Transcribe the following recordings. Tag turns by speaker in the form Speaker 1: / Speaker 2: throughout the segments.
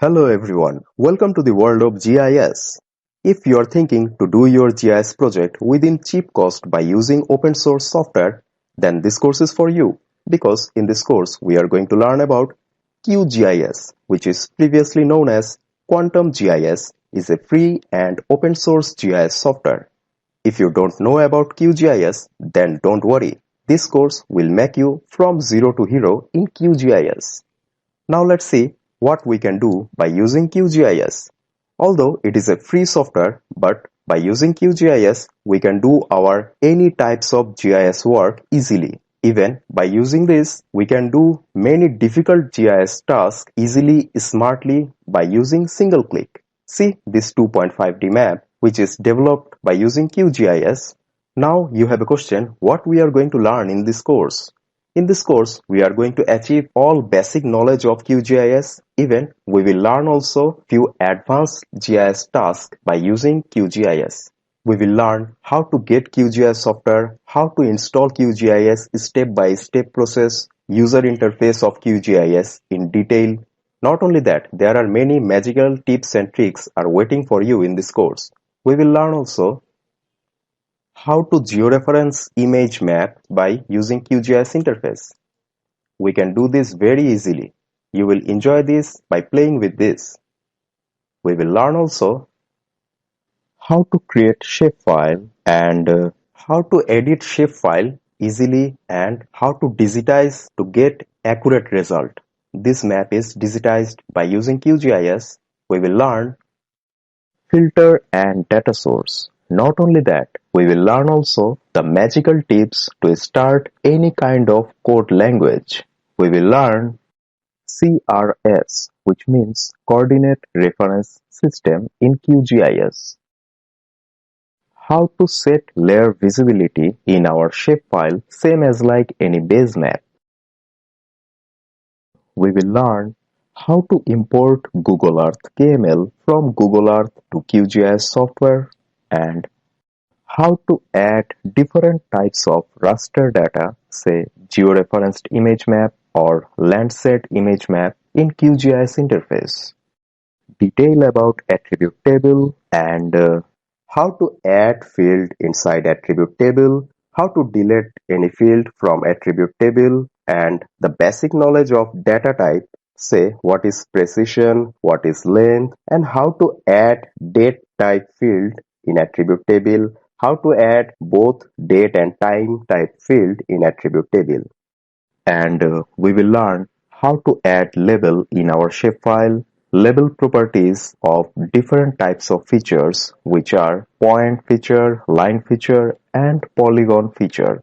Speaker 1: Hello everyone, welcome to the world of GIS. If you are thinking to do your GIS project within cheap cost by using open source software, then this course is for you. Because in this course we are going to learn about QGIS, which is previously known as Quantum GIS, is a free and open source GIS software. If you don't know about QGIS, then don't worry. This course will make you from zero to hero in QGIS. Now let's see what we can do by using QGIS. Although it is a free software, but by using QGIS, we can do our any types of GIS work easily. Even by using this, we can do many difficult GIS tasks easily, smartly by using single click. See this 2.5D map, which is developed by using QGIS. Now you have a question, what we are going to learn in this course? In this course, we are going to achieve all basic knowledge of QGIS. Even we will learn also few advanced GIS tasks by using QGIS. We will learn how to get QGIS software, how to install QGIS step-by-step process, user interface of QGIS in detail. Not only that, there are many magical tips and tricks are waiting for you in this course. We will learn also how to georeference image map by using QGIS interface. We can do this very easily. You will enjoy this by playing with this. We will learn also how to create shapefile and how to edit shapefile easily and how to digitize to get accurate result. This map is digitized by using QGIS. We will learn filter and data source. Not only that, we will learn also the magical tips to start any kind of code language. We will learn CRS, which means Coordinate Reference System in QGIS. How to set layer visibility in our shapefile, same as like any base map. We will learn how to import Google Earth KML from Google Earth to QGIS software and how to add different types of raster data, say georeferenced image map or Landsat image map in QGIS interface. Detail about attribute table and how to add field inside attribute table, how to delete any field from attribute table, and the basic knowledge of data type, say what is precision, what is length, and how to add date type field in attribute table, how to add both date and time type field in attribute table. And we will learn how to add label in our shapefile, label properties of different types of features, which are point feature, line feature, and polygon feature.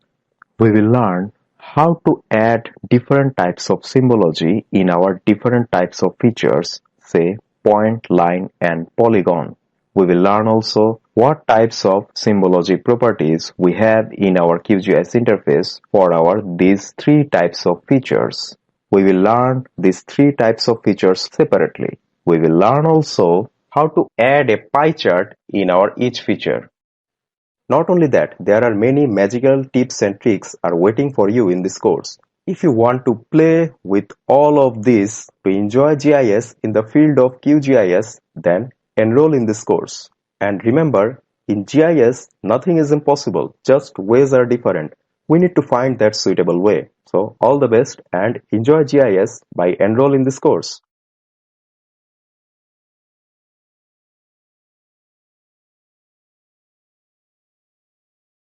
Speaker 1: We will learn how to add different types of symbology in our different types of features, say point, line, and polygon. We will learn also what types of symbology properties we have in our QGIS interface for these three types of features. We will learn these three types of features separately. We will learn also how to add a pie chart in our each feature. Not only that, there are many magical tips and tricks are waiting for you in this course. If you want to play with all of this to enjoy GIS in the field of QGIS, then enroll in this course. And remember, in GIS, nothing is impossible, just ways are different. We need to find that suitable way. So all the best and enjoy GIS by enroll in this course.